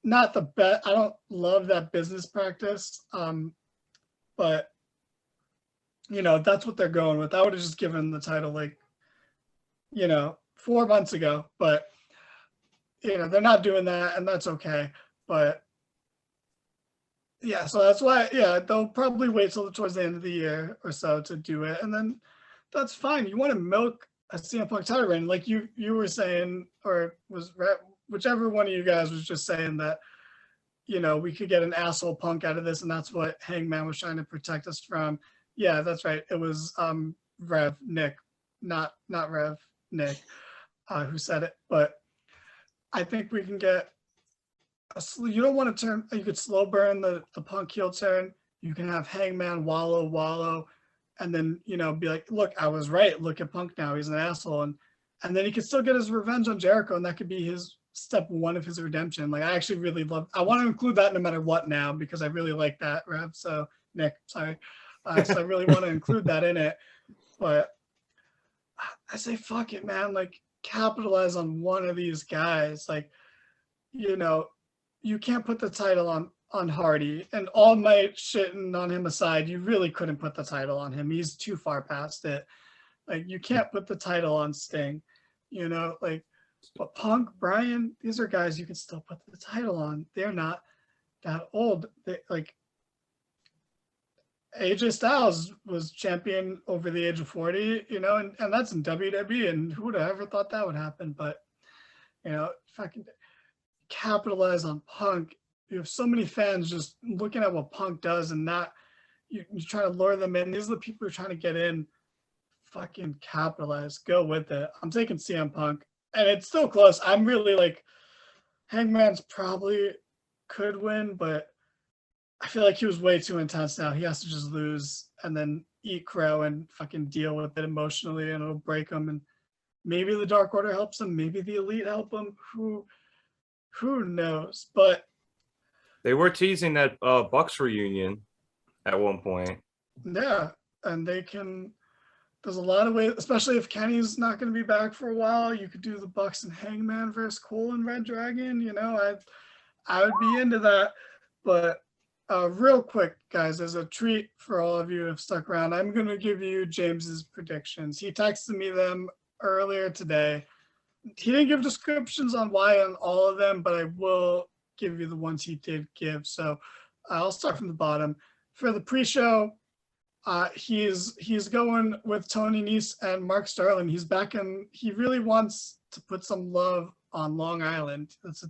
not the best. I don't love that business practice, but that's what they're going with. I would have just given the title like 4 months ago, but they're not doing that, and that's okay. But yeah, so that's why, they'll probably wait till towards the end of the year or so to do it, and then that's fine. You want to milk a CM Punk title reign, like you were saying, or was whichever one of you guys was just saying that we could get an asshole Punk out of this, and that's what Hangman was trying to protect us from. Yeah, that's right. It was Rev Nick, not Rev Nick, who said it. But I think we can get you don't want to turn. You could slow burn the Punk heel turn. You can have Hangman wallow, and then be like, look, I was right. Look at Punk now. He's an asshole, and then he could still get his revenge on Jericho, and that could be his step 1 of his redemption. Like I actually really love. I want to include that no matter what now because I really like that, Rev. So Nick, sorry. So I really want to include that in it. but I say fuck it, man. Like, capitalize on one of these guys. Like, you know, you can't put the title on Hardy, and All Might shitting on him aside, you really couldn't put the title on him. He's too far past it. Like, you can't put the title on Sting, you know, like, but Punk, Bryan, these are guys you can still put the title on. They're not that old. They, like, AJ Styles was champion over the age of 40, you know, and that's in WWE, and who would have ever thought that would happen? But, you know, fucking capitalize on Punk. You have so many fans just looking at what Punk does and not, you try to lure them in. These are the people who are trying to get in. Fucking capitalize. Go with it. I'm taking CM Punk. And it's still close. I'm really like, Hangman's probably could win, but I feel like he was way too intense now. He has to just lose and then eat crow and fucking deal with it emotionally, and it'll break him. And maybe the Dark Order helps him. Maybe the Elite help him. Who knows? But they were teasing that Bucks reunion at one point. Yeah, and they can. There's a lot of ways, especially if Kenny's not going to be back for a while. You could do the Bucks and Hangman versus Cole and Red Dragon. You know, I would be into that. But real quick, guys, as a treat for all of you who have stuck around, I'm going to give you James's predictions. He texted me them earlier today. He didn't give descriptions on why on all of them, but I will give you the ones he did give. So I'll start from the bottom. For the pre-show, he's going with Tony Nese and Mark Sterling. He's back, and he really wants to put some love on Long Island. That's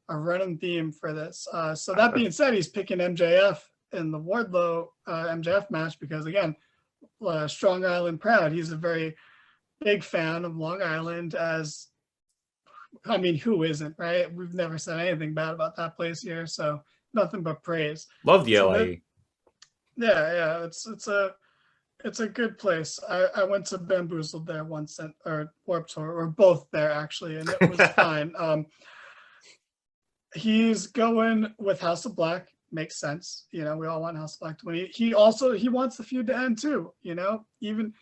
a running theme for this. So that being said, he's picking MJF in the Wardlow MJF match because, again, Strong Island proud. He's a very big fan of Long Island, as I mean, who isn't, right? We've never said anything bad about that place here, so nothing but praise. Love the So LA. yeah, it's a good place. I went to Bamboozled there once, or Warped Tour, or both there actually, and it was fine. He's going with House of Black. Makes sense, you know. We all want House of Black to win. He wants the feud to end too, you know. Even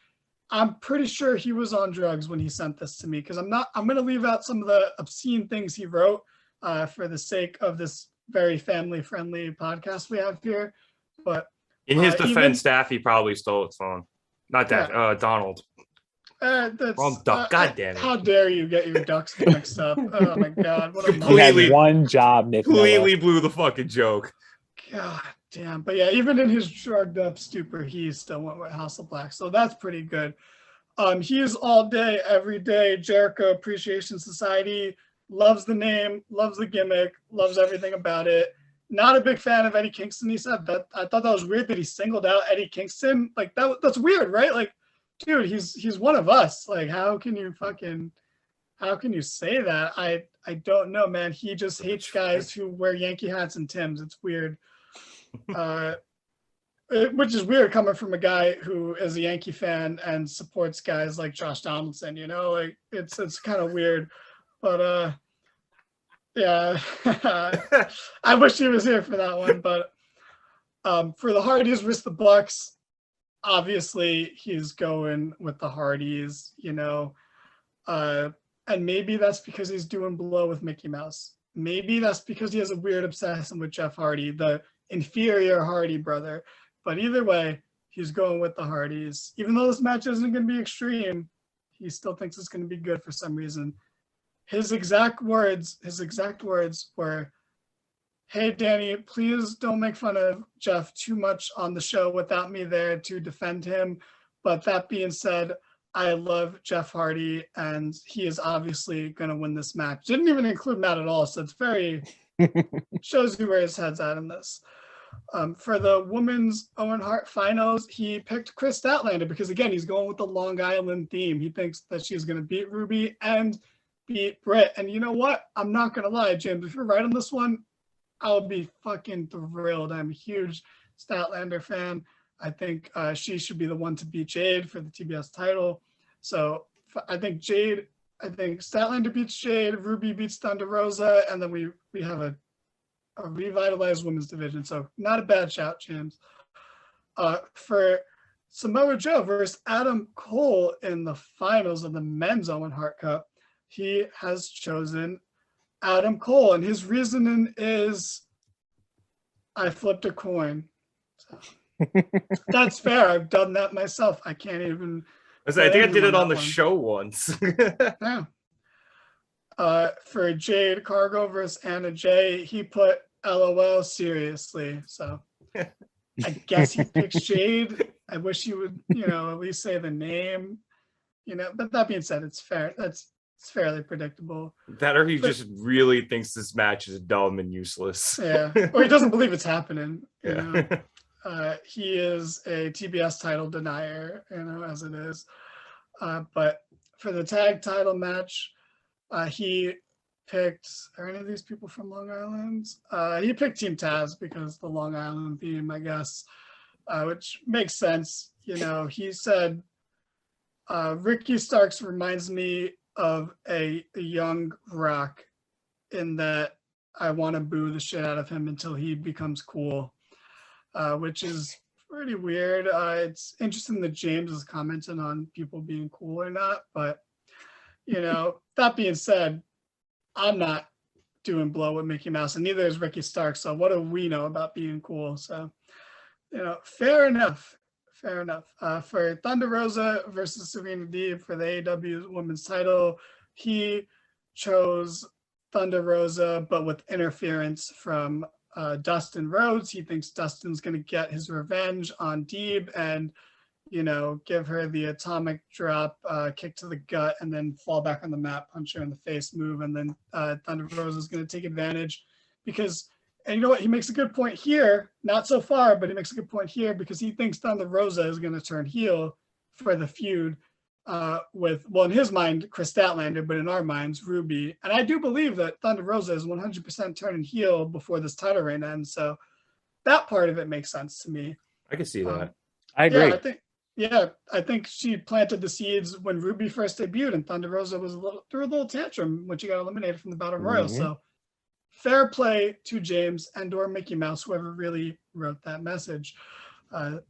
I'm pretty sure he was on drugs when he sent this to me, because I'm going to leave out some of the obscene things he wrote for the sake of this very family-friendly podcast we have here. But in his defense, Staffy probably stole his phone. Not that, Donald. God damn it. How dare you get your ducks mixed up? Oh my God. What a He had one job, Nick. Completely blew the fucking joke. God damn. But yeah, even in his drugged up stupor, he still went with House of Black. So that's pretty good. He is all day, every day, Jericho Appreciation Society. Loves the name, loves the gimmick, loves everything about it. Not a big fan of Eddie Kingston. He said that. I thought that was weird that he singled out Eddie Kingston. Like that's weird, right? Like, dude, he's one of us. Like, how can you say that? I don't know, man. He just hates guys who wear Yankee hats and Timbs. It's weird. Which is weird coming from a guy who is a Yankee fan and supports guys like Josh Donaldson, you know, like it's kind of weird, but yeah, I wish he was here for that one. But for the Hardys versus the Bucks, obviously he's going with the Hardys, you know, and maybe that's because he's doing blow with Mickey Mouse. Maybe that's because he has a weird obsession with Jeff Hardy, the inferior Hardy brother. But either way, he's going with the Hardys. Even though this match isn't going to be extreme, he still thinks it's going to be good for some reason. His exact words were, "Hey, Danny, please don't make fun of Jeff too much on the show without me there to defend him. But that being said, I love Jeff Hardy, and he is obviously going to win this match." Didn't even include Matt at all, so it's very shows you where his head's at in this. For the women's Owen Hart finals, he picked Chris Statlander because, again, he's going with the Long Island theme. He thinks that she's going to beat Ruby and beat Britt. And you know what? I'm not going to lie, James. If you're right on this one, I'll be fucking thrilled. I'm a huge Statlander fan. I think she should be the one to beat Jade for the TBS title. So I think Statlander beats Jade, Ruby beats Thunder Rosa, and then we have a revitalized women's division. So not a bad shout, James. For Samoa Joe versus Adam Cole in the finals of the men's Owen Hart Cup. He has chosen Adam Cole, and his reasoning is, I flipped a coin. So, that's fair. I've done that myself. I can't even. I think I did it on the show once. Yeah. For Jade Cargill versus Anna Jay, he put LOL seriously. So I guess he picks Jade. I wish he would, at least say the name. But that being said, it's fair. It's fairly predictable. That or he just really thinks this match is dumb and useless. Yeah. Or he doesn't believe it's happening. Yeah. He is a TBS title denier, as it is. But for the tag title match, he picked, are any of these people from Long Island? He picked Team Taz because the Long Island theme, I guess, which makes sense. He said, Ricky Starks reminds me of a young Rock in that I want to boo the shit out of him until he becomes cool, which is pretty weird. It's interesting that James is commenting on people being cool or not, but that being said, I'm not doing blow with Mickey Mouse, and neither is Ricky Starks. So what do we know about being cool? So, fair enough. Fair enough. For Thunder Rosa versus Serena Deeb for the AEW Women's title, he chose Thunder Rosa, but with interference from Dustin Rhodes. He thinks Dustin's going to get his revenge on Deeb and, give her the atomic drop, kick to the gut, and then fall back on the mat, punch her in the face move. And then Thunder Rosa is going to take advantage because, and you know what? He makes a good point here, not so far, but he makes a good point here because he thinks Thunder Rosa is going to turn heel for the feud with, well, in his mind, Chris Statlander, but in our minds, Ruby. And I do believe that Thunder Rosa is 100% turning heel before this title reign ends. So that part of it makes sense to me. I can see that. I agree. I think she planted the seeds when Ruby first debuted, and Thunder Rosa threw a little tantrum when she got eliminated from the Battle Royal. Mm-hmm. So fair play to James and/or Mickey Mouse, whoever really wrote that message. And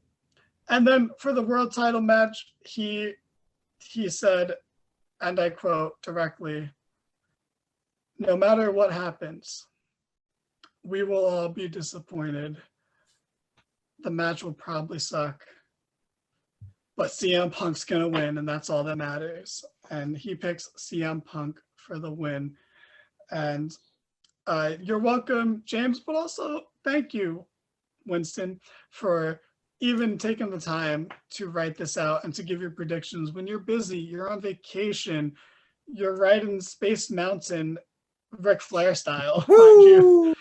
then for the world title match, he said, and I quote directly, "No matter what happens, we will all be disappointed. The match will probably suck, but CM Punk's going to win, and that's all that matters." And he picks CM Punk for the win. And you're welcome, James, but also thank you, Winston, for even taking the time to write this out and to give your predictions. When you're busy, you're on vacation, you're riding Space Mountain Ric Flair style, mind you.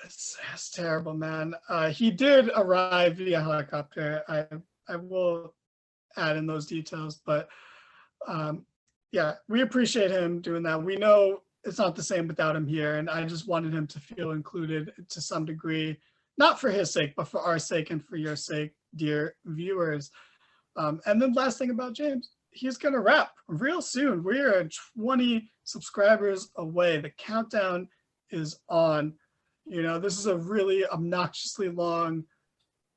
It's terrible, man. He did arrive via helicopter. I will add in those details, but yeah, we appreciate him doing that. We know it's not the same without him here, and I just wanted him to feel included to some degree, not for his sake, but for our sake and for your sake, dear viewers. And then last thing about James, he's going to wrap real soon. We are 20 subscribers away. The countdown is on. This is a really obnoxiously long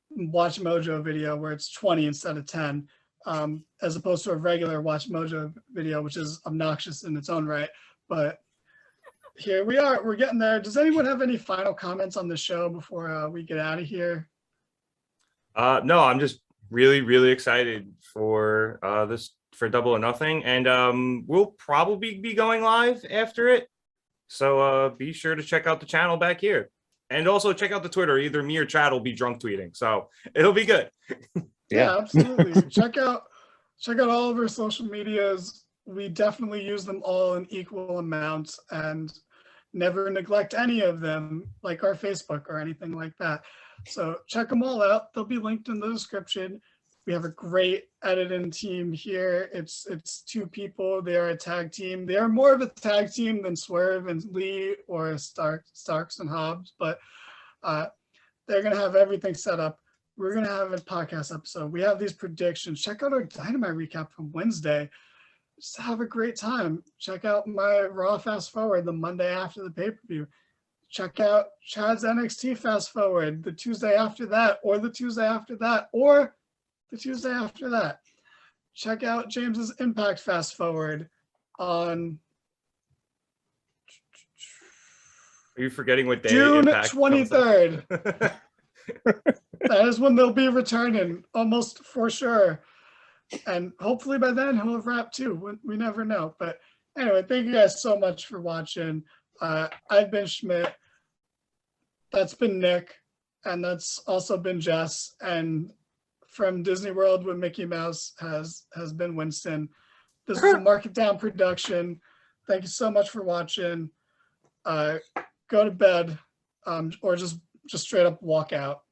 Watch Mojo video where it's 20 instead of 10, as opposed to a regular Watch Mojo video, which is obnoxious in its own right. But here we are. We're getting there. Does anyone have any final comments on the show before we get out of here? No, I'm just really, really excited for this, for Double or Nothing. And we'll probably be going live after it. So be sure to check out the channel back here. And also check out the Twitter. Either me or Chad will be drunk tweeting. So it'll be good. Yeah, absolutely. Check out all of our social medias. We definitely use them all in equal amounts and never neglect any of them, like our Facebook or anything like that. So check them all out. They'll be linked in the description. We have a great editing team here. It's two people. They are a tag team. They are more of a tag team than Swerve and Lee or Starks and Hobbs, but they're going to have everything set up. We're going to have a podcast episode. We have these predictions. Check out our Dynamite recap from Wednesday. Just have a great time. Check out my Raw Fast Forward the Monday after the pay-per-view. check out Chad's NXT Fast Forward the Tuesday after that, or the Tuesday after that, or the Tuesday after that. Check out James's Impact Fast Forward on Are you forgetting what day June Impact comes up? 23rd. That is when they'll be returning, almost for sure. And hopefully by then he'll have wrapped too. We never know. But anyway, thank you guys so much for watching. I've been Schmidt. That's been Nick. And that's also been Jess. And from Disney World with Mickey Mouse has been Winston. This is a Market Down production. Thank you so much for watching. Go to bed, or just straight up walk out.